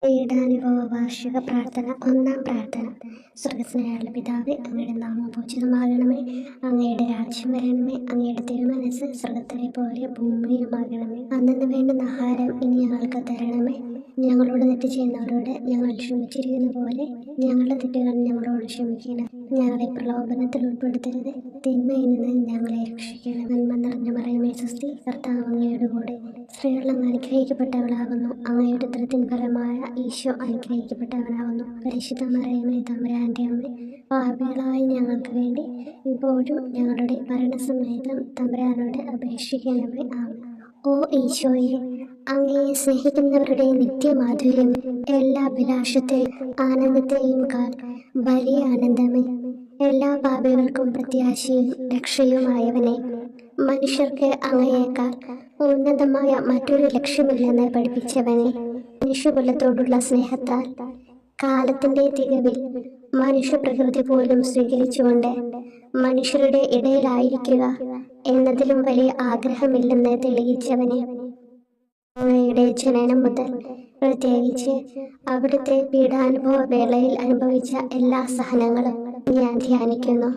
പീഡാനുഭവ വാർഷിക പ്രാർത്ഥന. ഒന്നാം പ്രാർത്ഥന. സ്വർഗ്ഗസ്ഥനായുള്ള പിതാവേ, അങ്ങയുടെ നാമം പൂജിതമാകണമേ. അങ്ങയുടെ രാജ്യം വരണമേ. അങ്ങയുടെ തിരുമനസ്സ് സ്വർഗ്ഗത്തിലെ പോലെ ഭൂമിയിലുമാകണമേ. അന്നു വേണ്ടുന്ന ആഹാരം ഇനി ഞങ്ങൾക്ക് തരണമേ. ഞങ്ങളോട് തെറ്റ് ചെയ്യുന്നവരോട് ഞങ്ങൾ ക്ഷമിച്ചിരിക്കുന്ന പോലെ ഞങ്ങളുടെ തെറ്റുകൾ ഞങ്ങളോട് ക്ഷമിക്കണം. ഞങ്ങളെ പ്രലോഭനത്തിൽ ഉൾപ്പെടുത്തരുത്, തിന്മയിൽ നിന്ന് ഞങ്ങളെ രക്ഷിക്കണം. നന്മ നിറഞ്ഞ മറിയമേ സ്വസ്തി, കർത്താവ് അങ്ങയുടെ കൂടെ സ്ത്രീകൾ അങ്ങ് അനുഗ്രഹിക്കപ്പെട്ടവളാകുന്നു. അങ്ങയുടെ ഉദരത്തിൻ ഫലമായ ഈശോ അനുഗ്രഹിക്കപ്പെട്ടവനാകുന്നു. പരിശുദ്ധ മറിയമേ തമ്പുരാന്റെ അമ്മ, പാപികളായ ഞങ്ങൾക്ക് വേണ്ടി ഇപ്പോഴും ഞങ്ങളുടെ മരണസമയത്തും തമ്പുരാനോട് അപേക്ഷിക്കണമേ. ആമേൻ. ഓ ഈശോയെ, അങ്ങയെ സ്നേഹിക്കുന്നവരുടെ നിത്യമാധുര്യം, എല്ലാ അഭിലാഷത്തെയും ആനന്ദത്തെയും കാൽ വലിയ ആനന്ദമേ. എല്ലാ പാപികൾക്കും പ്രത്യാശയും രക്ഷയുമായവനെ, മനുഷ്യർക്ക് അങ്ങയേക്കാൾ ഉന്നതമായ മറ്റൊരു ലക്ഷ്യമില്ലെന്ന് പഠിപ്പിച്ചവനെ, മനുഷ്യകുലത്തോടുള്ള സ്നേഹത്താൽ കാലത്തിന്റെ തികവിൽ മനുഷ്യപ്രകൃതി പോലും സ്വീകരിച്ചുകൊണ്ട് മനുഷ്യരുടെ ഇടയിലായിരിക്കുക എന്നതിലും വലിയ ആഗ്രഹമില്ലെന്ന് തെളിയിച്ചവനെ, അങ്ങയുടെ ജനനം മുതൽ പ്രത്യേകിച്ച് അവിടുത്തെ പീഡാനുഭവ വേളയിൽ അനുഭവിച്ച എല്ലാ സഹനങ്ങളും ഞാൻ ധ്യാനിക്കുന്നു.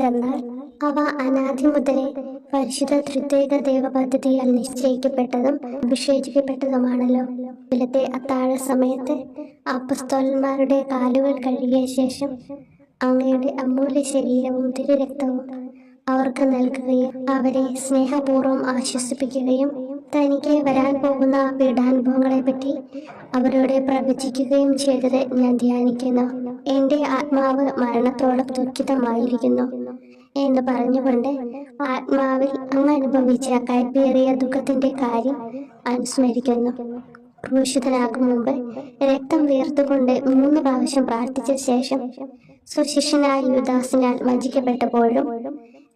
എന്നാൽ അവ അനാദി മുതലേ പരിശുദ്ധ ത്രിത്വൈക ദൈവ പദ്ധതിയാൽ നിശ്ചയിക്കപ്പെട്ടതും വിശേഷിക്കപ്പെട്ടതുമാണല്ലോ. ഇന്നത്തെ അത്താഴ സമയത്ത് അപ്പസ്തോലന്മാരുടെ കാലുകൾ കഴുകിയ ശേഷം അങ്ങയുടെ അമൂല്യ ശരീരവും തിരുരക്തവും അവർക്ക് നൽകുകയും അവരെ സ്നേഹപൂർവ്വം ആശ്വസിപ്പിക്കുകയും തനിക്ക് വരാൻ പോകുന്ന പീഡാനുഭവങ്ങളെ പറ്റി അവരോട് പ്രവചിക്കുകയും ചെയ്തത് ഞാൻ ധ്യാനിക്കുന്നു. എൻ്റെ ആത്മാവ് മരണത്തോളം ദുഃഖിതമായിരിക്കുന്നു എന്ന് പറഞ്ഞുകൊണ്ട് ആത്മാവിൽ അങ്ങ് അനുഭവിച്ച കൈപ്പേറിയ ദുഃഖത്തിന്റെ കാര്യം അനുസ്മരിക്കുന്നു. ക്രൂശിതനാകും മുമ്പ് രക്തം വീർത്തുകൊണ്ട് 3 പ്രാവശ്യം പ്രാർത്ഥിച്ച ശേഷം സുശിഷ്യനായ യൂദാസിനാൽ വഞ്ചിക്കപ്പെട്ടപ്പോഴും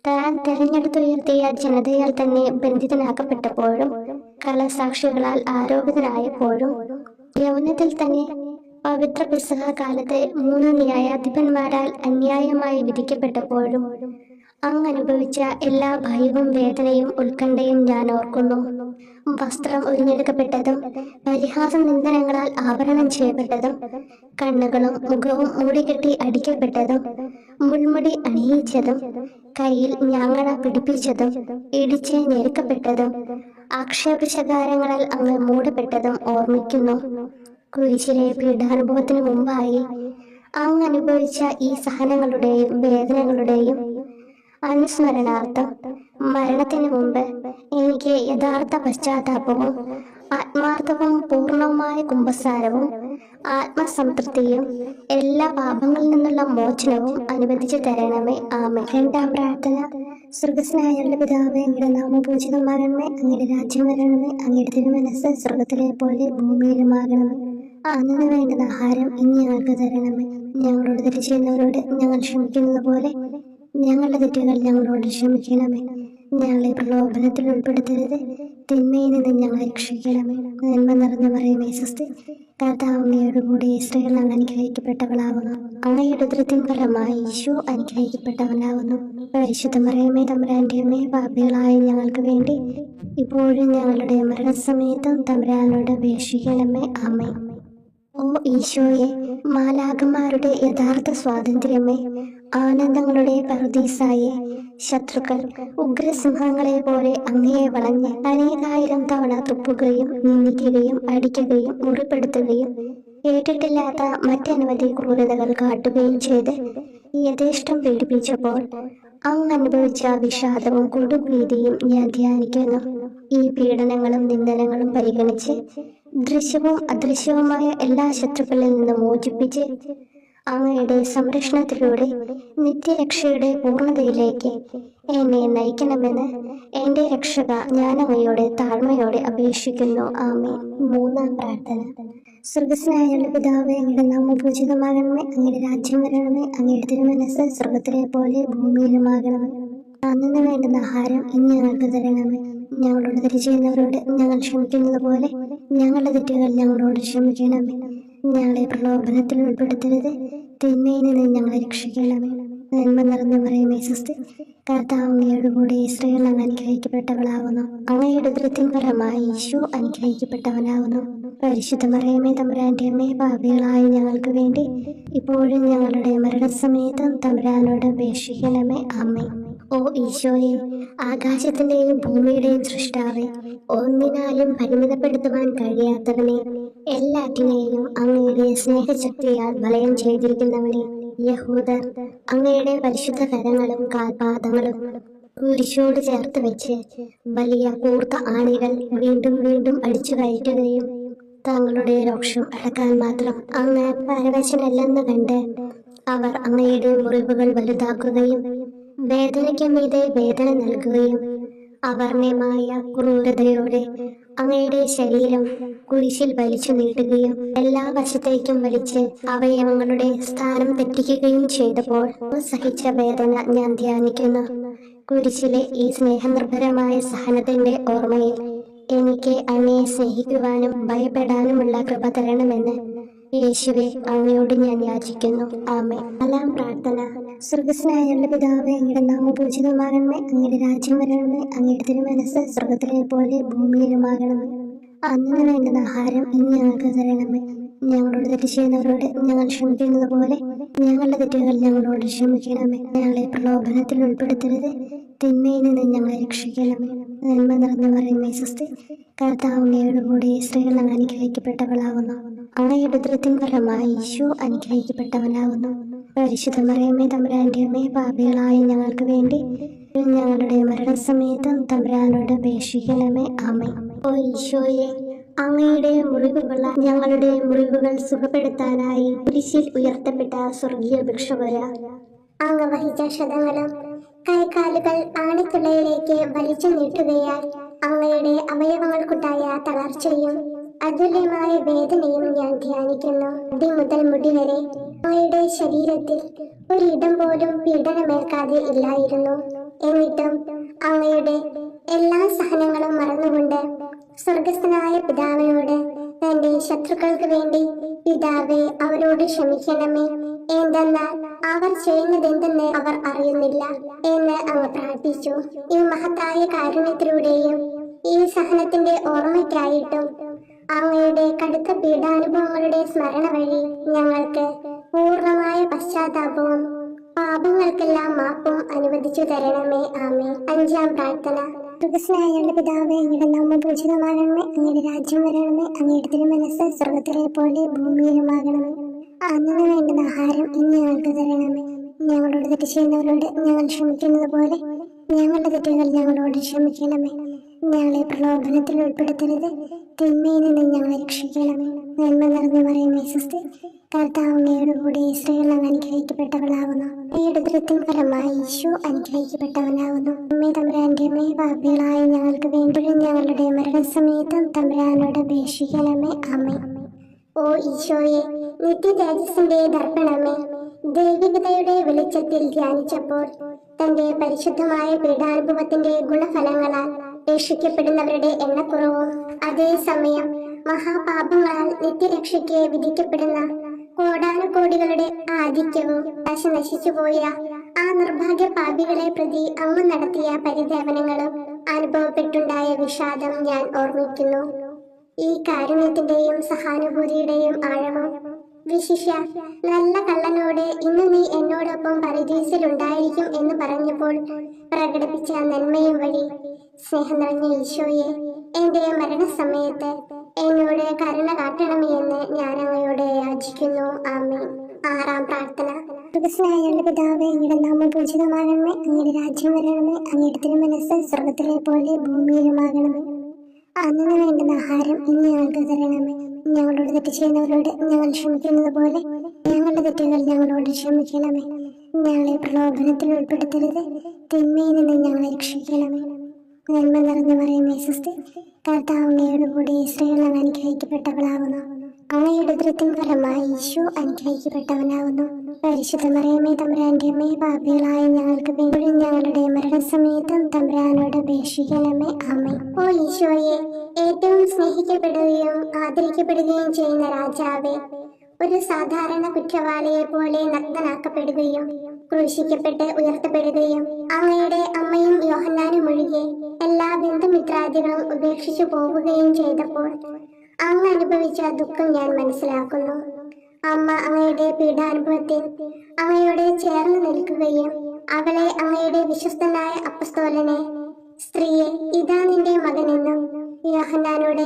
താൻ തെരഞ്ഞെടുത്തുയർത്തിയ ജനതയാൽ തന്നെ ബന്ധിതനാക്കപ്പെട്ടപ്പോഴും കള്ളസാക്ഷികളാൽ ആരോപിതനായപ്പോഴും യൗവനത്തിൽ തന്നെ പവിത്ര പെസഹ കാലത്ത് 3 ന്യായാധിപന്മാരാൽ അന്യായമായി വിധിക്കപ്പെട്ടപ്പോഴും അങ്ങ് അനുഭവിച്ച എല്ലാ ഭയവും വേദനയും ഉത്കണ്ഠയും ഞാൻ ഓർക്കുന്നു. വസ്ത്രം ഉരിഞ്ഞെടുക്കപ്പെട്ടതും പരിഹാസ നിന്ദനങ്ങളാൽ ആവരണം ചെയ്യപ്പെട്ടതും കണ്ണുകളും മുഖവും മൂടിക്കെട്ടി അടിക്കപ്പെട്ടതും മുൾമുടി അണിയിച്ചതും കയ്യിൽ ഞാങ്ങണ പിടിപ്പിച്ചതും ഇടിച്ച് ഞെരുക്കപ്പെട്ടതും ആക്ഷേപശകാരങ്ങളാൽ അങ്ങ് മൂടപ്പെട്ടതും ഓർമ്മിക്കുന്നു. കുരിശിലെ പീഡാനുഭവത്തിന് മുമ്പായി അങ്ങ് അനുഭവിച്ച ഈ സഹനങ്ങളുടെയും വേദനകളുടെയും അനുസ്മരണാർത്ഥം മരണത്തിന് മുമ്പ് എനിക്ക് യഥാർത്ഥ പശ്ചാത്താപവും ആത്മാർത്ഥവും പൂർണ്ണവുമായ കുമ്പസാരവും ആത്മസംതൃപ്തിയും എല്ലാ പാപങ്ങളിൽ നിന്നുള്ള മോചനവും അനുവദിച്ചു തരണമേ. ആമേൻ. രണ്ടാം പ്രാർത്ഥന. സ്വർഗ്ഗസ്ഥനായുള്ള പിതാവേ, അങ്ങയുടെ നാമം പൂജിതമാകണമേ. അങ്ങയുടെ രാജ്യം വരണമേ. അങ്ങയുടെ തിരുമനസ്സ് സ്വർഗ്ഗത്തിലെ പോലെ ഭൂമിയിലുമാകണമേ. അന്നു വേണ്ടുന്ന ആഹാരം ഇനി ഞങ്ങൾക്ക് തരണമേ. ഞങ്ങളോട് തെറ്റ് ചെയ്യുന്നവരോട് ഞങ്ങൾ ക്ഷമിക്കുന്നത് പോലെ ഞങ്ങളുടെ തെറ്റുകൾ ഞങ്ങളോട് ക്ഷമിക്കണമേ. ഞങ്ങളെ പ്രലോഭനത്തിൽ ഉൾപ്പെടുത്തരുത്, തിന്മയിൽ നിന്ന് ഞങ്ങളെ രക്ഷിക്കണമേ. നന്മ നിറഞ്ഞ മറിയമേ സ്വസ്തി, കർത്താവ് അങ്ങയുടെ കൂടെ സ്ത്രീകൾ അങ്ങ് അനുഗ്രഹിക്കപ്പെട്ടവളാകുന്നു. അങ്ങയുടെ ഉദരത്തിൻ ഫലമായി ഈശോ അനുഗ്രഹിക്കപ്പെട്ടവനാകുന്നു. പരിശുദ്ധ മറിയമേ തമ്പുരാന്റെ അമ്മേ, പാപികളായ ഞങ്ങൾക്ക് വേണ്ടി ഇപ്പോഴും ഞങ്ങളുടെ മരണസമയത്തും തമ്പുരാനോട് അപേക്ഷിക്കണമേ. ആമേൻ. ഓ ഈശോയെ, മാലാഖമാരുടെ യഥാർത്ഥ സ്വാതന്ത്ര്യമേ, ആനന്ദങ്ങളുടെ പറുദീസായെ, ശത്രുക്കൾ ഉഗ്രസിംഹങ്ങളെ പോലെ അങ്ങയെ വളഞ്ഞ് അനേകായിരം തവണ തുപ്പുകയും നിന്ദിക്കുകയും അടിക്കുകയും മുറിപ്പെടുത്തുകയും കേട്ടിട്ടില്ലാത്ത മറ്റനവധി ക്രൂരതകൾ കാട്ടുകയും ചെയ്ത് യഥേഷ്ടം പീഡിപ്പിച്ചപ്പോൾ അങ്ങ് അനുഭവിച്ച വിഷാദവും കൊടുഭീതിയും ഞാൻ ധ്യാനിക്കുന്നു. ഈ പീഡനങ്ങളും നിന്ദനങ്ങളും പരിഗണിച്ച് ദൃശ്യവും അദൃശ്യവുമായ എല്ലാ ശത്രുക്കളിൽ നിന്ന് മോചിപ്പിച്ച് അങ്ങയുടെ സംരക്ഷണത്തിലൂടെ നിത്യരക്ഷയുടെ പൂർണ്ണതയിലേക്ക് എന്നെ നയിക്കണമെന്ന് എൻ്റെ രക്ഷക ഞാൻ അങ്ങയോട് താഴ്മയോടെ അപേക്ഷിക്കുന്നു. ആമേൻ. മൂന്നാം പ്രാർത്ഥന. സ്വർഗ്ഗസ്ഥനായുള്ള പിതാവേ, അങ്ങയുടെ നാമം പൂജിതമാകണമേ. അങ്ങയുടെ രാജ്യം വരണമേ. അങ്ങയുടെ തിരുമനസ്സ് സ്വർഗ്ഗത്തിലെ പോലെ ഭൂമിയിലുമാകണമേ. അന്നു വേണ്ടുന്ന ആഹാരം ഇനി ഞങ്ങൾക്ക് തരണമേ. ഞങ്ങളോട് തെറ്റ് ചെയ്യുന്നവരോട് ഞങ്ങൾ ക്ഷമിക്കുന്നത് പോലെ ഞങ്ങളുടെ തെറ്റുകൾ ഞങ്ങളോട് ക്ഷമിക്കണമേ. ഞങ്ങളെ പ്രലോഭനത്തിൽ ഉൾപ്പെടുത്തരുത്, തിന്മയിൽ നിന്ന് ഞങ്ങളെ രക്ഷിക്കണമേ. നന്മ നിറഞ്ഞ മറിയമേ സ്വസ്തി, കർത്താവ് അങ്ങയോട് കൂടെ സ്ത്രീകൾ അങ്ങ് അനുഗ്രഹിക്കപ്പെട്ടവളാകുന്നു. അങ്ങയുടെ ഉദരത്തിൻ ഫലമായി ഈശോ അനുഗ്രഹിക്കപ്പെട്ടവനാകുന്നു. പരിശുദ്ധ മറിയമേ തമ്പുരാന്റെ അമ്മേ, പാപികളായ ഞങ്ങൾക്ക് വേണ്ടി ഇപ്പോഴും ഞങ്ങളുടെ മരണസമയത്തും തമ്പുരാനോട് അപേക്ഷിക്കണമേ. ആമേൻ. ഓ ഈശോയെ, ആകാശത്തിന്റെയും ഭൂമിയുടെയും സൃഷ്ടാവേ, ഒന്നിനാലും പരിമിതപ്പെടുത്തുവാൻ കഴിയാത്തവനെ, എല്ലാറ്റിനെയും അങ്ങയുടെ സ്നേഹശക്തിയാൽ വലയം ചെയ്തിരിക്കുന്നവനെ, യഹൂദർ അങ്ങയുടെ പരിശുദ്ധ കരങ്ങളും കാൽപാദങ്ങളും കുരിശോട് ചേർത്ത് വെച്ച് വലിയ കൂർത്ത ആണികൾ വീണ്ടും വീണ്ടും അടിച്ചു കയറ്റുകയും തങ്ങളുടെ രോക്ഷം അടക്കാൻ മാത്രം അങ്ങ് പരവശനല്ലെന്ന് കണ്ട് അവർ അങ്ങയുടെ മുറിവുകൾ വലുതാക്കുകയും വേദനയ്ക്ക് മീതെ വേദന നൽകുകയും അവർണ്ണമായ ക്രൂരതയോടെ അങ്ങയുടെ ശരീരം കുരിശിൽ വലിച്ചു നീട്ടുകയും എല്ലാ വശത്തേക്കും വലിച്ച് അവയവങ്ങളുടെ സ്ഥാനം തെറ്റിക്കുകയും ചെയ്തപ്പോൾ സഹിച്ച വേദന ഞാൻ ധ്യാനിക്കുന്നു. കുരിശിലെ ഈ സ്നേഹനിർഭരമായ സഹനത്തിന്റെ ഓർമ്മയിൽ എനിക്ക് അങ്ങയെ സ്നേഹിക്കുവാനും ഭയപ്പെടാനുമുള്ള കൃപ തരണമെന്ന് യേശുവെ അങ്ങയോട് ഞാൻ യാചിക്കുന്നു. ആമേൻ. നാലാം പ്രാർത്ഥന. സ്വർഗ്ഗസ്ഥനായ പിതാവേ, അങ്ങയുടെ നാമം പൂജിതമാകണമേ, അങ്ങയുടെ രാജ്യം വരണമേ, അങ്ങയുടെ തിരുമനസ്സ് സ്വർഗ്ഗത്തിലെ പോലെ ഭൂമിയിലുമാകണമേ. അന്നു വേണ്ടുന്ന ആഹാരം ഇന്ന് ഞങ്ങൾക്ക് തരണമേ. ഞങ്ങളോട് തെറ്റ് ചെയ്യുന്നവരോട് ഞങ്ങൾ ക്ഷമിക്കുന്നത് പോലെ ഞങ്ങളുടെ തെറ്റുകൾ ഞങ്ങളോട് ക്ഷമിക്കണമേ. ഞങ്ങളെ പ്രലോഭനത്തിൽ ഉൾപ്പെടുത്തരുത്, തിന്മയിൽ നിന്ന് ഞങ്ങളെ രക്ഷിക്കണമേ. നന്മ നിറഞ്ഞ മറിയമേ സ്വസ്തി, കർത്താവ് അങ്ങയോട് കൂടെ സ്ത്രീകൾ അങ്ങ് അനുഗ്രഹിക്കപ്പെട്ടവളാകുന്നു. അങ്ങയുടെ ഉദരത്തിൻ ഫലമായി ഈശോ അനുഗ്രഹിക്കപ്പെട്ടവനാകുന്നു. പരിശുദ്ധ മറിയമേ തമ്പുരാന്റെ അമ്മേ, പാപികളായ ഞങ്ങൾക്ക് വേണ്ടി ഞങ്ങളുടെ മരണസമയത്തും തമ്പുരാനോട് അപേക്ഷിക്കണമേ. ആമേൻ. ഓ ഈശോയെ, അങ്ങയുടെ മുറിവുകൾ ഞങ്ങളുടെ മുറിവുകൾ സുഖപ്പെടുത്താനായി കുരിശിൽ ഉയർത്തപ്പെട്ട സ്വർഗീയ ഭിക്ഷുവര, അങ്ങ് വഹിച്ച ക്ഷതങ്ങളും കൈകാലുകൾ ആണിത്തുളയിലേക്ക് വലിച്ചു നീട്ടുകയാൽ അങ്ങയുടെ അവയവങ്ങൾക്കുണ്ടായ തളർച്ചയും അതുല്യമായ വേദനയും ഞാൻ ധ്യാനിക്കുന്നു. അടി മുതൽ മുടി വരെ അങ്ങയുടെ ശരീരത്തിൽ ഒരിടം പോലും പീഡനമേൽക്കാതെ ഇല്ലായിരുന്നു. എന്നിട്ടും അങ്ങയുടെ എല്ലാ സഹനങ്ങളും മറന്നുകൊണ്ട് സ്വർഗസ്ഥനായ പിതാവിനോട് തന്റെ ശത്രുക്കൾക്ക് വേണ്ടി പിതാവേ അവരോട് ക്ഷമിക്കണമേ, എന്തെന്നാൽ അവർ ചെയ്യുന്നതെന്തെന്ന് അവർ അറിയുന്നില്ല എന്ന് അങ്ങ് പ്രാർത്ഥിച്ചു. ഈ മഹത്തായ കാരുണ്യത്തിലൂടെയും ഈ സഹനത്തിന്റെ ഓർമ്മയ്ക്കായിട്ടും അങ്ങയുടെ കടുത്ത പീഡാനുഭവങ്ങളുടെ സ്മരണ വഴി ഞങ്ങൾക്ക് പൂർണ്ണമായ പശ്ചാത്താപവും പാപങ്ങൾക്കെല്ലാം മാപ്പും അനുവദിച്ചു തരണമേ. ആമേൻ. അഞ്ചാം പ്രാർത്ഥന. സ്വർഗ്ഗസ്ഥനായ പിതാവേ, അങ്ങയുടെ നാമം പൂജിതമാകണമേ, അങ്ങയുടെ രാജ്യം വരണമേ, അങ്ങയുടെ തിരുമനസ്സ് സ്വർഗ്ഗത്തിലെ പോലെ ഭൂമിയിലുമാകണമേ. അന്നു വേണ്ടുന്ന ആഹാരം ഇന്ന് ഞങ്ങൾക്ക് തരണമേ. ഞങ്ങളോട് തെറ്റ് ചെയ്യുന്നവരോട് ഞങ്ങൾ ക്ഷമിക്കുന്നത് പോലെ ഞങ്ങളുടെ തെറ്റുകൾ ഞങ്ങളോട് ക്ഷമിക്കണമേ. ഞങ്ങളെ പ്രലോഭനത്തിൽ ഉൾപ്പെടുത്തരുത്, തിന്മയിൽ നിന്ന് ഞങ്ങളെ രക്ഷിക്കണമേ. നന്മ നിറഞ്ഞ മറിയമേ സ്വസ്തി, കർത്താവ് അങ്ങയോട് കൂടെ സ്ത്രീകൾ അങ്ങ് അനുഗ്രഹിക്കപ്പെട്ടവളാകുന്നു. അങ്ങയുടെ ഉദരത്തിൻ ഫലമായി ഈശോ അനുഗ്രഹിക്കപ്പെട്ടവനാകുന്നു. അമ്മേ തമ്പുരാന്റെ അമ്മേ, പാപികളായ ഞങ്ങൾക്ക് വേണ്ടി ഞങ്ങളുടെ മരണസമയത്തും തമ്പുരാനോട് അപേക്ഷിക്കണമേ. ആമേൻ. ഓ ഈശോയെ, നിത്യ തേജസ്സിന്റെ ദർപ്പണമേ, ദൈവികതയുടെ വെളിച്ചത്തിൽ ധ്യാനിച്ചപ്പോൾ തന്റെ പരിശുദ്ധമായ പീഡാനുഭവത്തിന്റെ ഗുണഫലങ്ങളാൽ രക്ഷിക്കപ്പെടുന്നവരുടെ എണ്ണക്കുറവും അതേസമയം മഹാപാപങ്ങളാൽ നിത്യരക്ഷയ്ക്ക് വിധിക്കപ്പെടുന്ന കോടാനുകോടികളുടെ ആധിക്യവും നശിച്ചുപോയ ആ നിർഭാഗ്യ പാപികളെ പ്രതി അങ്ങ് നടത്തിയ പരിദേവനങ്ങളും അനുഭവപ്പെട്ടുണ്ടായ വിഷാദം ഞാൻ ഓർമ്മിക്കുന്നു. ഈ കാരുണ്യത്തിന്റെയും സഹാനുഭൂതിയുടെയും ആഴവും വിശിഷ്യ നല്ല കള്ളനോട് ഇന്ന് നീ എന്നോടൊപ്പം പരദീസിലുണ്ടായിരിക്കും എന്ന് പറഞ്ഞപ്പോൾ പ്രകടിപ്പിച്ച നന്മയും വഴി സ്നേഹം നിറഞ്ഞ ഈശോയെ, എന്റെ മരണസമയത്ത് എന്നോട് കരുണ കാട്ടണമേ എന്ന് ഞാൻ അങ്ങയോട് യാചിക്കുന്നു. ആമേൻ. ആറാം പ്രാർത്ഥന. സ്വർഗ്ഗസ്ഥനായ പിതാവേ, അങ്ങയുടെ നാമം പൂജിതമാകണമേ, അങ്ങയുടെ രാജ്യം വരണമേ, അങ്ങയുടെ തിരുമനസ്സ് സ്വർഗ്ഗത്തിലെ പോലെ ഭൂമിയിലുമാകണമേ. അന്നു വേണ്ടുന്ന ആഹാരം ഇന്ന് ഞങ്ങൾക്ക് തരണമേ. ഞങ്ങളോട് തെറ്റ് ചെയ്യുന്നവരോട് ഞങ്ങൾ ക്ഷമിക്കുന്നത് പോലെ ഞങ്ങളുടെ തെറ്റുകൾ ഞങ്ങളോട് ക്ഷമിക്കണമേ. ഞങ്ങളെ പ്രലോഭനത്തിൽ ഉൾപ്പെടുത്തരുത്, തിന്മയിൽ നിന്ന് ഞങ്ങളെ രക്ഷിക്കണമേ. നന്മ നിറഞ്ഞ മറിയമേ സ്വസ്തി, കർത്താവ് അങ്ങയോട് കൂടെ സ്ത്രീകൾ അങ്ങ് അനുഗ്രഹിക്കപ്പെട്ടവളാകുന്നു. അങ്ങയുടെ ഉദരത്തിൻ ഫലമായി ഈശോ അനുഗ്രഹിക്കപ്പെട്ടവനാകുന്നു. പരിശുദ്ധ മറിയമേ തമ്പുരാന്റെ അമ്മേ, പാപികളായ ഞങ്ങൾക്ക് വേണ്ടി ഞങ്ങളുടെ മരണസമയത്തും തമ്പുരാനോട് അപേക്ഷിക്കണമേ. ആമേൻ. ഓ ഈശോയെ, ഏറ്റവും സ്നേഹിക്കപ്പെടുകയും ആദരിക്കപ്പെടുകയും ചെയ്യുന്ന രാജാവേ, ഒരു സാധാരണ കുറ്റവാളിയെ പോലെ നഗ്നനാക്കപ്പെടുകയും ക്രൂശിക്കപ്പെട്ട് ഉയർത്തപ്പെടുകയും അങ്ങയുടെ അമ്മയും യോഹന്നാനും ഒഴികെ എല്ലാ ബന്ധുമിത്രാദികളും ഉപേക്ഷിച്ചു പോവുകയും ചെയ്തപ്പോൾ അങ്ങ് അനുഭവിച്ച ദുഃഖം ഞാൻ മനസ്സിലാക്കുന്നു. അമ്മ അങ്ങയുടെ പീഡാനുഭവത്തിൽ അങ്ങയോട് ചേർന്ന് നിൽക്കുകയും അവളെ അങ്ങയുടെ വിശ്വസ്തനായ അപ്പസ്തോലനെ, സ്ത്രീയെ ഇതാ നിന്റെ മകനെന്നും യോഹന്നാനോട്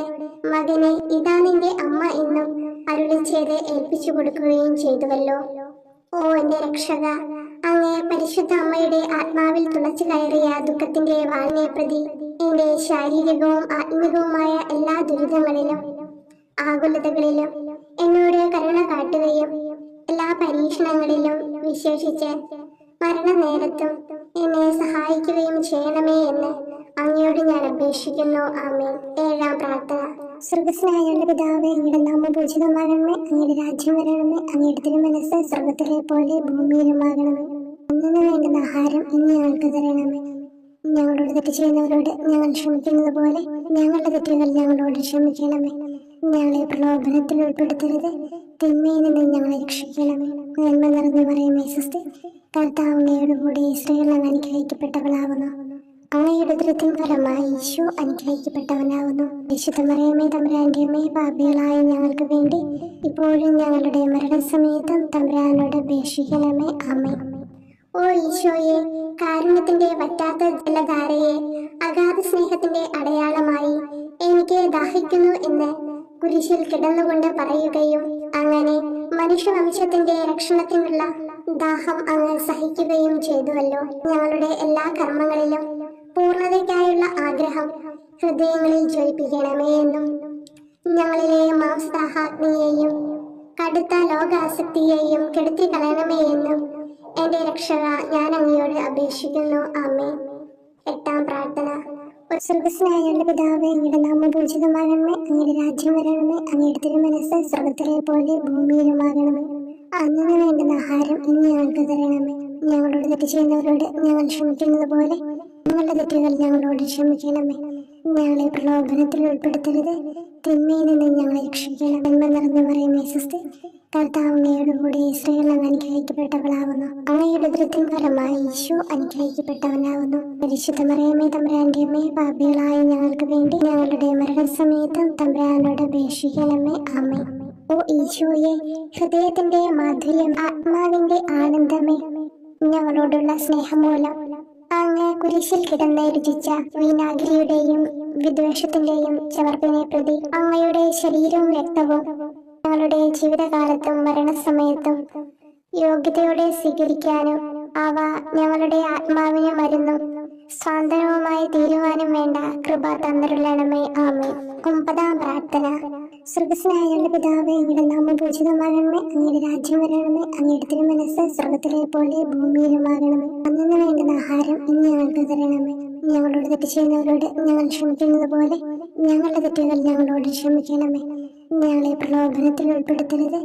മകനെ ഇതാ നിന്റെ അമ്മ എന്നും അരുളി ചെയ്ത് ഏൽപ്പിച്ചു കൊടുക്കുകയും ചെയ്തുവല്ലോ. ഓ എന്റെ രക്ഷക, അങ്ങേ പരിശുദ്ധ അമ്മയുടെ ആത്മാവിൽ തുളച്ചു കയറിയ ദുഃഖത്തിന്റെ വാളിനെ പ്രതി എന്റെ ശാരീരികവും ആത്മികവുമായ എല്ലാ ദുരിതങ്ങളിലും ആകുലതകളിലും എന്നോട് കരുണ കാട്ടുകയും എല്ലാ പരീക്ഷണങ്ങളിലും വിശേഷിച്ച് മരണനേരത്തും എന്നെ സഹായിക്കുകയും ചെയ്യണമേ എന്ന് അങ്ങയോട് ഞാൻ അപേക്ഷിക്കുന്നു. ആമേൻ. 7-ാം പ്രാർത്ഥന. സ്വർഗസ്നായുള്ള പിതാവേ, അങ്ങയുടെ നാമം പൂജിതമാകണമേ, അങ്ങയുടെ രാജ്യം വരണമേ, അങ്ങയുടെ തിരുമനസ്സ് സ്വർഗത്തിലെ പോലെ ഭൂമിയിലുമാകണമേ. അന്നു വേണ്ടുന്ന ആഹാരം ഇന്ന് ഞങ്ങൾക്ക് തരണമേ. ഞങ്ങളോട് തെറ്റ് ചെയ്യുന്നവരോട് ഞങ്ങൾ ക്ഷമിക്കുന്നത് പോലെ ഞങ്ങളുടെ തെറ്റുകൾ ഞങ്ങളോട് ക്ഷമിക്കണമേ. ഞങ്ങളെ പ്രലോഭനത്തിൽ ഉൾപ്പെടുത്തരുത്, തിന്മയിൽ നിന്ന് ഞങ്ങളെ രക്ഷിക്കണമേ. നന്മ നിറഞ്ഞു പറയുമേ സ്വസ്തി, കർത്താവ് അങ്ങയോട് കൂടി സ്ത്രീകൾ അങ്ങ് അനുഗ്രഹിക്കപ്പെട്ടവളാവുന്നു. അങ്ങയുടെ ഉദരത്തിൻ ഫലമായി ഈശോ അനുഗ്രഹിക്കപ്പെട്ടവനാവുന്നു. വിശുദ്ധ മറിയമേ തമ്പുരാന്റെ അമ്മേ, പാപികളായ ഞങ്ങൾക്ക് വേണ്ടി ഇപ്പോഴും ഞങ്ങളുടെ മരണസമയത്തും തമ്പുരാനോട് അപേക്ഷിക്കണമേ. ആമേൻ. ഓ ഈശോയെ, കാരുണ്യത്തിന്റെ വറ്റാത്ത ജലധാരയെ, അഗാധ സ്നേഹത്തിന്റെ അടയാളമായി എനിക്ക് ദാഹിക്കുന്നു എന്ന് കുരിശിൽ കിടന്നുകൊണ്ട് പറയുകയും അങ്ങനെ മനുഷ്യവംശത്തിന്റെ രക്ഷണത്തിനുള്ള ദാഹം അങ്ങ് സഹിക്കുകയും ചെയ്തുവല്ലോ. ഞങ്ങളുടെ എല്ലാ കർമ്മങ്ങളിലും പൂർണ്ണതയ്ക്കായുള്ള ആഗ്രഹം ഹൃദയങ്ങളിൽ ജ്വലിപ്പിക്കണമേ എന്നും ഞങ്ങളിലെ മാംസദാഹാഗ്നിയെയും കടുത്ത ലോകാസക്തിയെയും കെടുത്തി കളയണമേ എന്നും എന്റെ രക്ഷക ഞാൻ അങ്ങയോട് അപേക്ഷിക്കുന്നു. ആമേൻ. 8-ാം പ്രാർത്ഥന. സ്വർഗസ്നായുള്ള പിതാവേ, അങ്ങയുടെ നാമം പൂജിതമാകണമേ, അങ്ങയുടെ രാജ്യം വരണമേ, അങ്ങയുടെ തിരുമനസ്സ് സ്വർഗത്തിലെ പോലെ ഭൂമിയിലുമാകണമേ. അന്നു വേണ്ടുന്ന ആഹാരം ഇന്ന് ഞങ്ങൾക്ക് തരണമേ. ഞങ്ങളോട് തെറ്റ് ചെയ്യുന്നവരോട് ഞങ്ങൾ ക്ഷമിക്കുന്നത് പോലെ ഞങ്ങളുടെ തെറ്റുകൾ ഞങ്ങളോട് ക്ഷമിക്കണമേ. ഞങ്ങളെ പ്രലോഭനത്തിൽ ഉൾപ്പെടുത്തരുത്, തിന്മയിൽ നിന്ന് ഞങ്ങളെ രക്ഷിക്കണം. നന്മ നിറഞ്ഞു പറയുമേ സ്വസ്തി, കർത്താവ് അങ്ങയോട് കൂടി സ്ത്രീകൾ അങ്ങ് അനുഗ്രഹിക്കപ്പെട്ടവളാവുന്നു. അങ്ങയുടെ ഉദരത്തിൻ ഫലമായി ഈശോ അനുഗ്രഹിക്കപ്പെട്ടവനാവുന്നു. പരിശുദ്ധ മറിയമേ തമ്പുരാന്റെ അമ്മേ, പാപികളായ ഞങ്ങൾക്ക് വേണ്ടി ഞങ്ങളുടെ മരണസമയത്തും തമ്പുരാനോട് അപേക്ഷിക്കണമേ. ആമേൻ. ഓ ഈശോയെ, ഹൃദയത്തിന്റെ മാധുര്യം, ആത്മാവിന്റെ ആനന്ദമേ, ഞങ്ങളോടുള്ള സ്നേഹം മൂലം അങ്ങ് കുരിശിൽ കിടന്ന് രുചിച്ച വിനാഗിരിയുടെയും വിദ്വേഷത്തിന്റെയും ചവർപ്പിനെ പ്രതി അങ്ങയുടെ ശരീരവും രക്തവും ഞങ്ങളുടെ ജീവിതകാലത്തും മരണസമയത്തും യോഗ്യതയോടെ സ്വീകരിക്കാനും അവ ഞങ്ങളുടെ ആത്മാവിന് മരുന്നും സ്വാതന്ത്ര്യവുമായി തീരുവാനും വേണ്ട കൃപ തന്നിരുളണമേ. ആമേൻ. 9-ാം പ്രാർത്ഥന. സ്വർഗസ്നായുള്ള പിതാവേ, അങ്ങയുടെ നാമം പൂജിതമാകണമേ, അങ്ങയുടെ രാജ്യം വരണമേ, അങ്ങയുടെ തിരുമനസ്സ് സ്വർഗത്തിലെ പോലെ ഭൂമിയിലുമാകണമേ. അന്നു വേണ്ടുന്ന ആഹാരം ഇന്ന് ഞങ്ങൾക്ക് തരണമേ. ഞങ്ങളോട് തെറ്റ് ചെയ്യുന്നവരോട് ഞങ്ങൾ ക്ഷമിക്കുന്നത് പോലെ ഞങ്ങളുടെ തെറ്റുകൾ ഞങ്ങളോട് ക്ഷമിക്കണമേ. ഞങ്ങളെ പ്രലോഭനത്തിൽ ഉൾപ്പെടുത്തരുത്,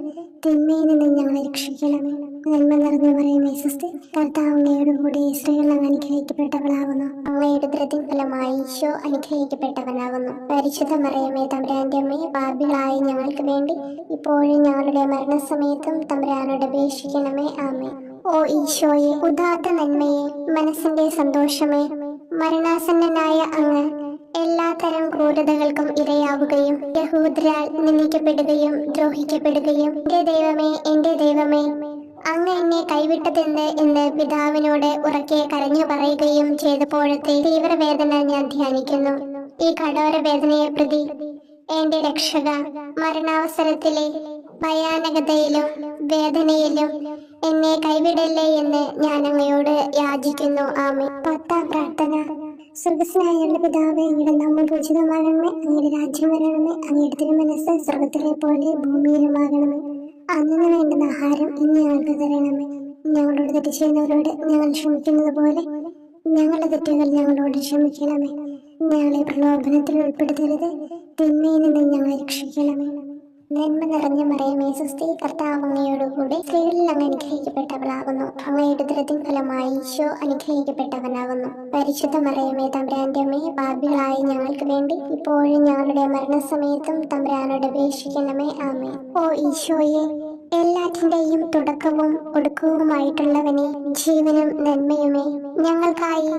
തിന്മയിൽ നിന്ന് ഞങ്ങളെ രക്ഷിക്കണമേ. നന്മ നിറഞ്ഞു പറയുമേ സ്വസ്തി, കർത്താവ് അങ്ങയോട് കൂടി സ്ത്രീകൾ അങ്ങ് അനുഗ്രഹിക്കപ്പെട്ടവളാവുന്നു. അങ്ങയുടെ ഉദരത്തിൻ ഫലമായി ഈശോ അനുഗ്രഹിക്കപ്പെട്ടവനാവുന്നു. പരിശുദ്ധ മറിയമേ തമ്പുരാന്റെ അമ്മേ, പാപികളായ ഞങ്ങൾക്ക് വേണ്ടി ഇപ്പോഴും ഞങ്ങളുടെ മരണസമയത്തും തമ്പുരാനോട് അപേക്ഷിക്കണമേ. ആമേൻ. ഓ ഈശോയെ, ഉദാത്ത നന്മയെ, മനസ്സിന്റെ സന്തോഷമേ, മരണാസന്നനായ അങ്ങ് എല്ലാത്തരം ക്രൂരതകൾക്കും ഇരയാവുകയും യഹൂദരാൽ നിന്ദിക്കപ്പെടുകയും ദ്രോഹിക്കപ്പെടുകയും എന്റെ ദൈവമേ അങ്ങ് എന്നെ കൈവിട്ടതെന്ത് എന്ന് പിതാവിനോട് ഉറക്കെ കരഞ്ഞു പറയുകയും ചെയ്തപ്പോഴത്തെ തീവ്രവേദന ഞാൻ ധ്യാനിക്കുന്നു. ഈ കഠോര വേദനയെ പ്രതി എന്റെ രക്ഷക, മരണാവസരത്തിലെ ഭയാനകതയിലും വേദനയിലും എന്നെ കൈവിടല്ലേ എന്ന് ഞാൻ അങ്ങയോട് യാചിക്കുന്നു. ആമേൻ. 10-ാം പ്രാർത്ഥന. സ്വർഗസ്നായുള്ള പിതാവേ, അങ്ങയുടെ നാമം പൂജിതമാകണമേ, അങ്ങയുടെ രാജ്യം വരണമേ, അങ്ങയുടെ തിരുമനസ്സ് സ്വർഗത്തിലെ പോലെ ഭൂമിയിലുമാകണമേ. അന്നു വേണ്ടുന്ന ആഹാരം ഇന്ന് ഞങ്ങൾക്ക് തരണമേ. ഞങ്ങളോട് തെറ്റ് ചെയ്യുന്നവരോട് ഞങ്ങൾ ക്ഷമിക്കുന്നത് പോലെ ഞങ്ങളുടെ തെറ്റുകൾ ഞങ്ങളോട് ക്ഷമിക്കണമേ. ഞങ്ങളെ പ്രലോഭനത്തിൽ ഉൾപ്പെടുത്തരുത്, തിന്മയിൽ നിന്ന് ഞങ്ങളെ രക്ഷിക്കണമേ. നന്മ നിറഞ്ഞ മറിയമേ സ്വസ്തി, കർത്താവ് അങ്ങയോടുകൂടി സ്ത്രീകളിൽ അങ്ങ് അനുഗ്രഹിക്കപ്പെട്ടവളാകുന്നു. അങ്ങയുടെ ഉദരത്തിൻ ഫലമായി ഈശോ അനുഗ്രഹിക്കപ്പെട്ടവനാകുന്നു. പരിശുദ്ധ മറിയമേ തമ്പുരാന്റെ അമ്മേ, പാപികളായ ഞങ്ങൾക്ക് വേണ്ടി ഇപ്പോഴും ഞങ്ങളുടെ മരണസമയത്തും തമ്പുരാനോട് അപേക്ഷിക്കണമേ. ആമേൻ. ഓ ഈശോയെ, എല്ലാറ്റിന്റെയും തുടക്കവും ഒടുക്കവുമായിട്ടുള്ളവനെ, ജീവനും നന്മയുമേ, ഞങ്ങൾക്കായി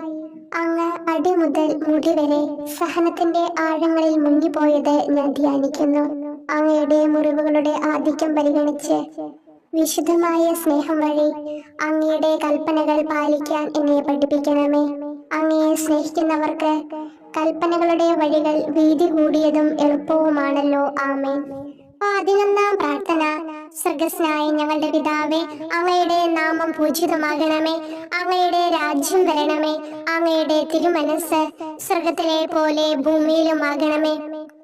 അങ്ങ് അടി മുതൽ മുടി വരെ സഹനത്തിന്റെ ആഴങ്ങളിൽ മുങ്ങിപ്പോയത് ഞാൻ ധ്യാനിക്കുന്നു. അങ്ങയുടെ മുറിവുകളുടെ ആധിക്യം പരിഗണിച്ച് വിശുദ്ധമായ സ്നേഹം വഴി അങ്ങയുടെ കൽപ്പനകൾ പാലിക്കാൻ എന്നെ പഠിപ്പിക്കണമേ. അങ്ങയെ സ്നേഹിക്കുന്നവർക്ക് കൽപ്പനകളുടെ വഴികൾ വീതി കൂടിയതും എളുപ്പവുമാണല്ലോ. ആമേൻ. 11-ാം പ്രാർത്ഥന. സ്വർഗ്ഗസ്ഥനായ ഞങ്ങളുടെ പിതാവേ, അങ്ങയുടെ നാമം പൂജിതമാകണമേ. അങ്ങയുടെ രാജ്യം വരണമേ. അങ്ങയുടെ തിരുമനസ് സ്വർഗത്തിലെ പോലെ ഭൂമിയിലുമാകണമേ.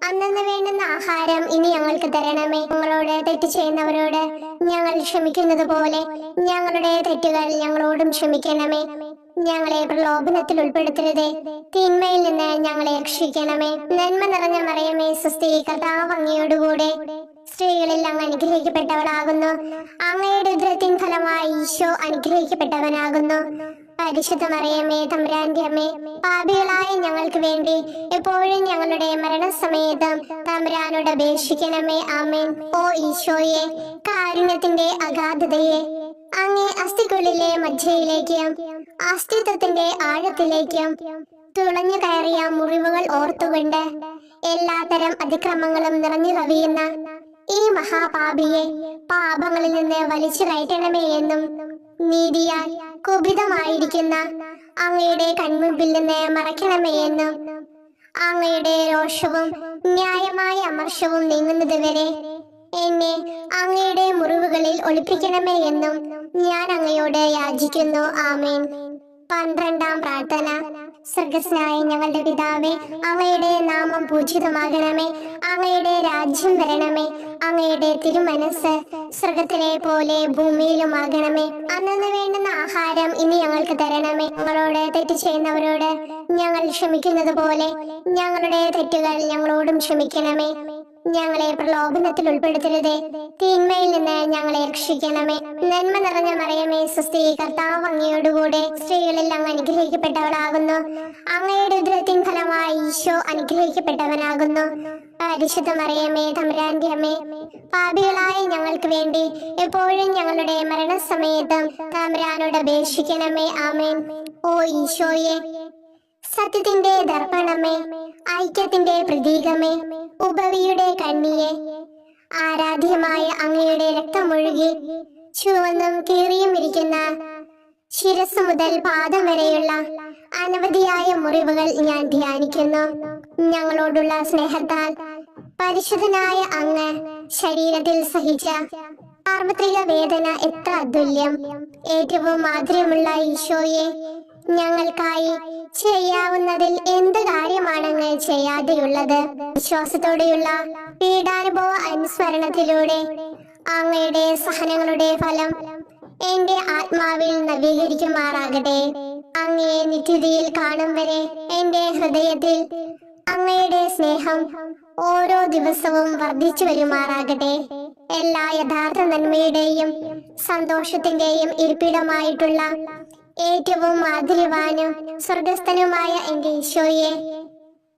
അന്നന്ന് വേണ്ടുന്ന ആഹാരം ഇനി ഞങ്ങൾക്ക് തരണമേ. ഞങ്ങളോട് തെറ്റ് ചെയ്യുന്നവരോട് ഞങ്ങൾ ക്ഷമിക്കുന്നത് പോലെ ഞങ്ങളുടെ തെറ്റുകൾ ഞങ്ങളോടും ക്ഷമിക്കണമേ. ഞങ്ങളെ പ്രലോഭനത്തിൽ ഉൾപ്പെടുത്തരുതേ, തിന്മയിൽ നിന്ന് ഞങ്ങളെ രക്ഷിക്കണമേ. നന്മ നിറഞ്ഞ മറിയമേ, സ്വസ്തി, കർത്താവ് അങ്ങയോടുകൂടെ സ്ത്രീകളിൽ അങ്ങ് അനുഗ്രഹിക്കപ്പെട്ടവളാകുന്നു. അങ്ങയുടെ ഉദരത്തിൻ ഫലമായി ഈശോ അനുഗ്രഹിക്കപ്പെട്ടവനാകുന്നു. പരിശുദ്ധ മറിയമേ, തമ്പുരാന്റെ അമ്മേ, പാപികളായ ഞങ്ങൾക്ക് വേണ്ടി എപ്പോഴും ഞങ്ങളുടെ മരണസമയത്തും തമ്പുരാനോട് അപേക്ഷിക്കണമേ. ആമേൻ. ഓ ഈശോയെ, കാരുണ്യത്തിന്റെ അഗാധതയെ, അങ്ങേ അസ്ഥിക്കുള്ളിലെ മജ്ജയിലേക്കും അസ്തിത്വത്തിന്റെ ആഴത്തിലേക്കും തുളഞ്ഞു കയറിയ മുറിവുകൾ ഓർത്തുകൊണ്ട് എല്ലാത്തരം അതിക്രമങ്ങളും നിറഞ്ഞു കവിയുന്ന ഈ മഹാപാപിയെ പാപങ്ങളിൽ നിന്ന് വലിച്ചു കയറ്റണമേ എന്നും, നീതിയാൽ കുപിതമായിരിക്കുന്ന അങ്ങയുടെ കൺമുമ്പിൽ നിന്ന് മറയ്ക്കണമേ എന്നും, അങ്ങയുടെ രോഷവും ന്യായമായ അമർഷവും നീങ്ങുന്നത് വരെ എന്നെ അങ്ങയുടെ മുറിവുകളിൽ ഒളിപ്പിക്കണമേ എന്നും ഞാൻ അങ്ങയോട് യാചിക്കുന്നു. ആമേൻ. 12-ാം പ്രാർത്ഥന. സ്വർഗ്ഗസ്ഥനായ ഞങ്ങളുടെ പിതാവേ, അങ്ങയുടെ നാമം പൂജിതമാകണമേ. അങ്ങയുടെ രാജ്യം വരണമേ. അങ്ങയുടെ തിരുമനസ് സ്വർഗത്തിലെ പോലെ ഭൂമിയിലുമാകണമേ. അന്നന്ന് വേണ്ടുന്ന ആഹാരം ഇനി ഞങ്ങൾക്ക് തരണമേ. ഞങ്ങളോട് തെറ്റ് ചെയ്യുന്നവരോട് ഞങ്ങൾ ക്ഷമിക്കുന്നത് പോലെ ഞങ്ങളുടെ തെറ്റുകൾ ഞങ്ങളോടും ക്ഷമിക്കണമേ. ഞങ്ങളെ പ്രലോഭനത്തിൽ ഉൾപ്പെടുത്തരുതേ, തിന്മയിൽ നിന്ന് ഞങ്ങളെ രക്ഷിക്കണമേ. നന്മ നിറഞ്ഞ മറിയമേ, സ്വസ്തി, കർത്താവ് അങ്ങയോടുകൂടെ സ്ത്രീകളിൽ അങ്ങ് അനുഗ്രഹിക്കപ്പെട്ടവളാകുന്നു. അങ്ങയുടെ ഉദരത്തിൻ ഫലമായി ഈശോ അനുഗ്രഹിക്കപ്പെട്ടവനാകുന്നു. പരിശുദ്ധ മറിയമേ, തമ്പുരാന്റെ അമ്മേ, പാപികളായ ഞങ്ങൾക്ക് വേണ്ടി എപ്പോഴും ഞങ്ങളുടെ മരണസമയത്തും തമ്പുരാനോട് അപേക്ഷിക്കണമേ. ആമേൻ. ഓ ഈശോയെ, സത്യത്തിന്റെ ദർപ്പണമേ, ഐക്യത്തിന്റെ പ്രതീകമേ, ഉപവിയുടെ കണ്ണിയെ, ആരാധ്യമായ അങ്ങയുടെ രക്തമൊഴുകി ചുവന്നും കീറിയും ഇരിക്കുന്ന ശിരസ് മുതൽ പാദം വരെയുള്ള അനവധിയായ മുറിവുകൾ ഞാൻ ധ്യാനിക്കുന്നു. ഞങ്ങളോടുള്ള സ്നേഹത്താൽ പരിശുദ്ധനായ അങ്ങ് ശരീരത്തിൽ സഹിച്ച സാർവത്രിക വേദന എത്ര അതുല്യം. ഏറ്റവും മാധുര്യമുള്ള ഈശോയെ, ഞങ്ങൾക്കായി ചെയ്യാവുന്നതിൽ എന്ത് കാര്യമാണങ്ങ് ചെയ്യാതെയുള്ളത്? വിശ്വാസത്തോടെയുള്ള പീഡാനുഭവ അനുസ്മരണത്തിലൂടെ അങ്ങയുടെ സഹനങ്ങളുടെ ഫലം എന്റെ ആത്മാവിൽ നവീകരിക്കുമാറാകട്ടെ. അങ്ങയെ നിത്യതയിൽ കാണും വരെ എന്റെ ഹൃദയത്തിൽ അങ്ങയുടെ സ്നേഹം ഓരോ ദിവസവും വർദ്ധിച്ചു വരുമാറാകട്ടെ. എല്ലാ യഥാർത്ഥ നന്മയുടെയും സന്തോഷത്തിന്റെയും ഇരിപ്പിടമായിട്ടുള്ള ഏറ്റവും മാധുര്യവാനും സ്വർഗസ്ഥനുമായ എന്റെ ഈശോയെ,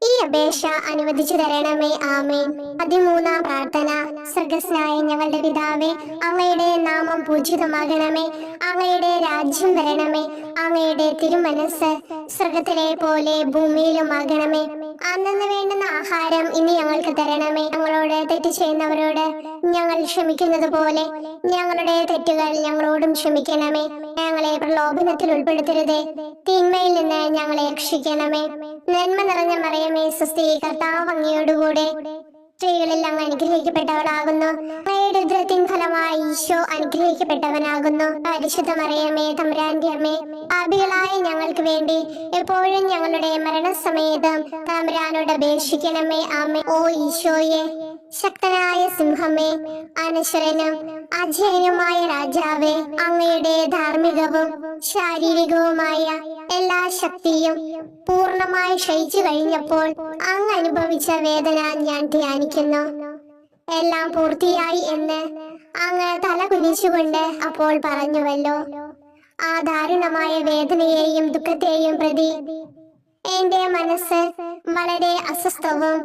ഈ അപേക്ഷ അനുവദിച്ചു തരണമേ. ആമേൻ. 13-ാം പ്രാർത്ഥന. സ്വർഗ്ഗസ്ഥനായ ഞങ്ങളുടെ പിതാവേ, അങ്ങയുടെ നാമം പൂജിതമാകണമേ. അങ്ങയുടെ രാജ്യം വരണമേ. അങ്ങയുടെ തിരുമനസ് സ്വർഗത്തിലെ പോലെ ഭൂമിയിലുമാകണമേ. അന്നന്ന് വേണ്ടുന്ന ആഹാരം ഇനി ഞങ്ങൾക്ക് തരണമേ. ഞങ്ങളോട് തെറ്റ് ചെയ്യുന്നവരോട് ഞങ്ങൾ ക്ഷമിക്കുന്നത് പോലെ ഞങ്ങളുടെ തെറ്റുകൾ ഞങ്ങളോടും ക്ഷമിക്കണമേ. ഞങ്ങളെ പ്രലോഭനത്തിൽ ഉൾപ്പെടുത്തരുതേ, തിന്മയിൽ നിന്ന് ഞങ്ങളെ രക്ഷിക്കണമേ. നന്മ നിറഞ്ഞ മറിയമേ, സ്വസ്തി, കർത്താവ് അങ്ങയോടുകൂടെ സ്ത്രീകളിൽ അങ്ങ് അനുഗ്രഹിക്കപ്പെട്ടവളാകുന്നു. അങ്ങയുടെ ഉദരത്തിൻ ഫലമായി ഈശോ അനുഗ്രഹിക്കപ്പെട്ടവനാകുന്നു. പരിശുദ്ധ മറിയമേ, തമ്പുരാന്റെ അമ്മേ, പാപികളായ ഞങ്ങൾക്ക് വേണ്ടി എപ്പോഴും ഞങ്ങളുടെ മരണസമയത്തും തമ്പുരാനോട് അപേക്ഷിക്കണമേ. ആമേൻ. ഓ ഈശോയെ, ശക്തനായ സിംഹമേ, അനശ്വരനും അജയനുമായ രാജാവേ, അങ്ങയുടെ ധാർമ്മികവും ശാരീരികവുമായ എല്ലാ ശക്തിയും പൂർണ്ണമായി ക്ഷയിച്ചു കഴിഞ്ഞപ്പോൾ അങ്ങ് അനുഭവിച്ച വേദന ഞാൻ ധ്യാനിക്കുന്നു. എല്ലാം പൂർത്തിയായി എന്ന് അങ്ങ് തല കുനിച്ചുകൊണ്ട് അപ്പോൾ പറഞ്ഞുവല്ലോ. ആ ദാരുണമായ വേദനയെയും ദുഃഖത്തെയും പ്രതി എന്റെ മനസ്സ് വളരെ അസ്വസ്ഥവും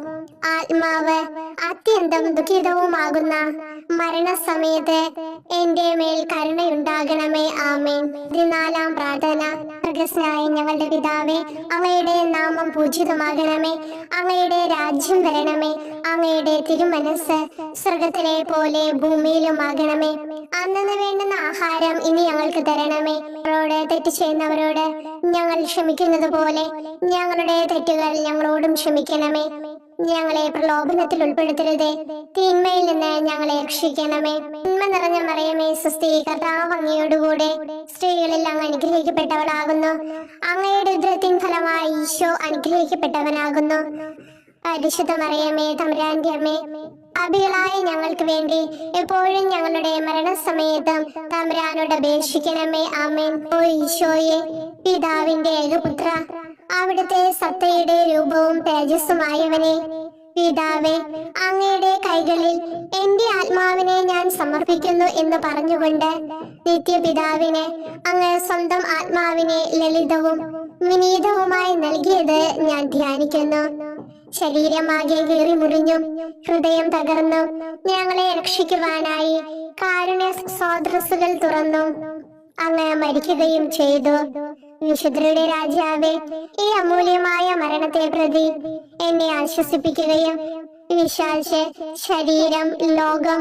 ആത്മാവ് അത്യന്തം ദുഃഖിതവുമാകുന്ന മരണസമയത്ത് എന്റെ മേൽ കരുണയുണ്ടാകണമേ. ആമേൻ. 14-ാം പ്രാർത്ഥന. സ്വർഗ്ഗസ്ഥനായ ഞങ്ങളുടെ പിതാവേ, അങ്ങയുടെ നാമം പൂജിതമാകണമേ. അങ്ങയുടെ രാജ്യം വരണമേ. അങ്ങയുടെ തിരുമനസ് സ്വർഗത്തിലെ പോലെ ഭൂമിയിലുമാകണമേ. അന്നന്ന് വേണ്ടുന്ന ആഹാരം ഇനി ഞങ്ങൾക്ക് തരണമേ. ഞങ്ങളോട് തെറ്റ് ചെയ്യുന്നവരോട് ഞങ്ങൾ ക്ഷമിക്കുന്നത് പോലെ ഞങ്ങളുടെ തെറ്റുകൾ ഞങ്ങളോടും ക്ഷമിക്കണമേ. ഞങ്ങളെ പ്രലോഭനത്തിൽ ഉൾപ്പെടുത്തരുതേ, തിന്മയിൽ നിന്ന് ഞങ്ങളെ രക്ഷിക്കണമേ. നന്മ നിറഞ്ഞ മറിയമേ, സ്വസ്തി, കർത്താവ് അങ്ങയോടുകൂടെ സ്ത്രീകളിൽ അങ്ങ് അനുഗ്രഹിക്കപ്പെട്ടവളാകുന്നു. അങ്ങയുടെ ഉദരത്തിൻ ഫലമായി ഈശോ അനുഗ്രഹിക്കപ്പെട്ടവനാകുന്നു. പരിശുദ്ധ മറിയമേ, തമ്പുരാന്റെ അമ്മേ, പാപികളായ ഞങ്ങൾക്ക് വേണ്ടി എപ്പോഴും ഞങ്ങളുടെ മരണസമയത്തും തമ്പുരാനോട് അപേക്ഷിക്കണമേ. ആമേൻ. ഓ ഈശോയെ, പിതാവിന്റെ ഏകപുത്ര, അവിടുത്തെ സത്തയുടെ രൂപവും തേജസ്സുമായവനെ, പിതാവേ, അങ്ങയുടെ കൈകളിൽ എന്റെ ആത്മാവിനെ ഞാൻ സമർപ്പിക്കുന്നു എന്ന് പറഞ്ഞുകൊണ്ട് നിത്യപിതാവിന് അങ്ങ് സ്വന്തം ആത്മാവിനെ ലളിതവും വിനീതവുമായി നൽകിയത് ഞാൻ ധ്യാനിക്കുന്നു. ശരീരമാകെ കീറി മുറിഞ്ഞും ഹൃദയം തകർന്നും ഞങ്ങളെ രക്ഷിക്കുവാനായി കാരുണ്യ സ്രോതസ്സുകൾ തുറന്നു അങ്ങ് മരിക്കുകയും ചെയ്തു. വിശുദ്ധരുടെ രാജാവേ, ഈ അമൂല്യമായ മരണത്തെ പ്രതി എന്നെ ആശ്വസിപ്പിക്കുകയും വിശ്വാസ ശരീരം, ലോകം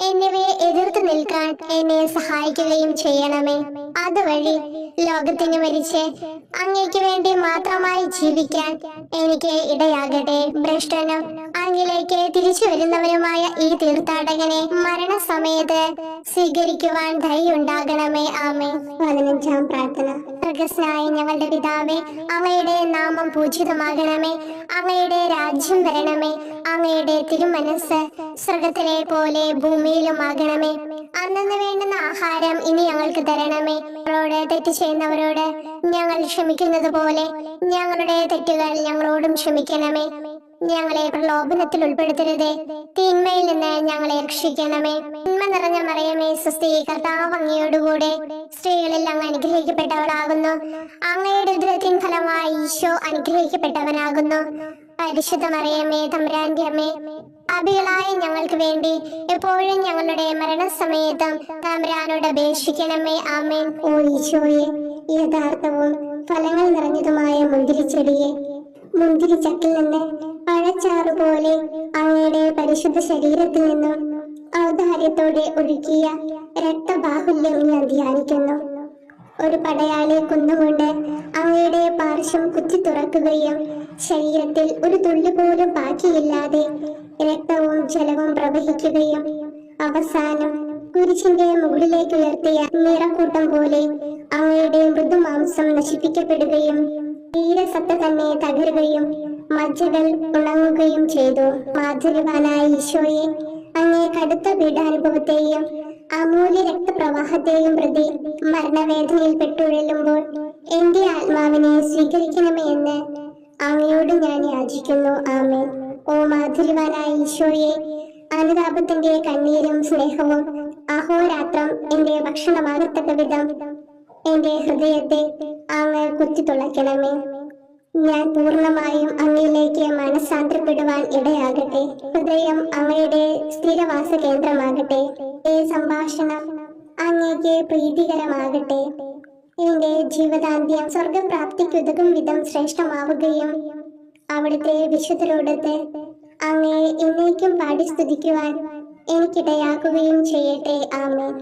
എന്നിവയെ എതിർത്ത് നിൽക്കാൻ എന്നെ സഹായിക്കുകയും ചെയ്യണമേ. അതുവഴി ലോകത്തിന് മരിച്ച് അങ്ങയ്ക്ക് വേണ്ടി മാത്രമായി ജീവിക്കാൻ എനിക്ക് ഇടയാകട്ടെ. ഭ്രഷ്ടനും അങ്ങിലേക്ക് തിരിച്ചു വരുന്നവരുമായ ഈ തീർത്ഥാടകനെ മരണസമയത്ത് സ്വീകരിക്കുവാൻ ദയുണ്ടാകണമേ. ആമേൻ. 15-ാം പ്രാർത്ഥന. സ്വർഗ്ഗസ്ഥനായ ഞങ്ങളുടെ പിതാവേ, അങ്ങയുടെ നാമം പൂജിതമാകണമേ. അങ്ങയുടെ രാജ്യം വരണമേ. അങ്ങയുടെ തിരുമനസ് സ്വർഗത്തിലെ പോലെ ഭൂമിയിലുമാകണമേ. അന്നന്ന് വേണ്ടുന്ന ആഹാരം ഇനി ഞങ്ങൾക്ക് തരണമേ. ഞങ്ങളോട് തെറ്റ് ചെയ്യുന്നവരോട് ഞങ്ങൾ ക്ഷമിക്കുന്നത് പോലെ ഞങ്ങളുടെ തെറ്റുകൾ ഞങ്ങളോടും ക്ഷമിക്കണമേ. ഞങ്ങളെ പ്രലോഭനത്തിൽ ഉൾപ്പെടുത്തരുതേ, തിന്മയിൽ നിന്ന് ഞങ്ങളെ രക്ഷിക്കണമേ. നന്മ നിറഞ്ഞ മറിയമേ, സ്വസ്തി, കർത്താവ് അങ്ങയോടുകൂടെ സ്ത്രീകളിൽ അങ്ങ് അനുഗ്രഹിക്കപ്പെട്ടവളാകുന്നു. അങ്ങയുടെ ഉദരത്തിൻ ഫലമായി ഈശോ അനുഗ്രഹിക്കപ്പെട്ടവനാകുന്നു. പരിശുദ്ധ മറിയമേ, തമ്പുരാന്റെ അമ്മേ, പാപികളായ ഞങ്ങൾക്ക് വേണ്ടി എപ്പോഴും ഞങ്ങളുടെ മരണസമയത്തും തമ്പുരാനോട് അപേക്ഷിക്കണമേ. ആമേൻ. ഓ ഈശോയെ, യഥാർത്ഥവും ഫലങ്ങൾ നിറഞ്ഞതുമായ മുന്തിരിച്ചെടിയെ, മുന്തിരിച്ചക്കിൽ നിന്ന് പഴച്ചാറ് പോലെ അങ്ങയുടെ പരിശുദ്ധ ശരീരത്തിൽ നിന്നും ഔദാര്യത്തോടെ ഒഴുകിയ രക്തബാഹുല്യം ഞാൻ ധ്യാനിക്കുന്നു. ഒരു പടയാളി കുന്നുകൊണ്ട് അങ്ങയുടെ പാർശ്വം കുത്തി തുറക്കുകയും ശരീരത്തിൽ ഒരു തുള്ളി പോലും ബാക്കിയില്ലാതെ രക്തവും ജലവും പ്രവഹിക്കുകയും അവസാനം കുരിശിന്റെ മുകളിലേക്ക് ഉയർത്തിയ നിറക്കൂട്ടം പോലെ അങ്ങയുടെ മൃദുമാംസം നശിപ്പിക്കപ്പെടുകയും തീരസത്ത തന്നെ തകരുകയും മജ്ജകൾ ഉണങ്ങുകയും ചെയ്തു. മാധുര്യവാനായ ഈശോയെ, അങ്ങേ കടുത്ത പീഡാനുഭവത്തെയും അമൂല്യ രക്തപ്രവാഹത്തെയും പ്രതി മരണവേദനയിൽ പെട്ടുഴലുമ്പോൾ എന്റെ ആത്മാവിനെ സ്വീകരിക്കണമേ എന്ന് അങ്ങയോട് ഞാൻ യാചിക്കുന്നു. ആമേൻ. ഓ മാധുര്യവാനായ ഈശോയെ, അനുതാപത്തിന്റെ കണ്ണീരും സ്നേഹവും അഹോരാത്രം എന്റെ ഭക്ഷണമാകത്തക്ക വിധം എന്റെ ഹൃദയത്തെ അങ്ങ് കുത്തിത്തുളയ്ക്കണമേ. ഞാൻ പൂർണ്ണമായും അങ്ങയിലേക്ക് മനസ്സാന്തരപ്പെടുവാൻ ഇടയാകട്ടെ. ഹൃദയം അങ്ങയുടെ സ്ഥിരവാസ കേന്ദ്രമാകട്ടെ. ഈ സംഭാഷണം അങ്ങേക്ക് പ്രീതികരമാകട്ടെ. എന്റെ ജീവിതാന്ത്യം സ്വർഗപ്രാപ്തിക്കുതകും വിധം ശ്രേഷ്ഠമാവുകയും അവിടുത്തെ വിശുദ്ധരോടത്ത് അങ്ങയെ എന്നേക്കും പാടി സ്തുതിക്കുവാൻ എനിക്കിടയാക്കുകയും ചെയ്യട്ടെ. ആമേൻ.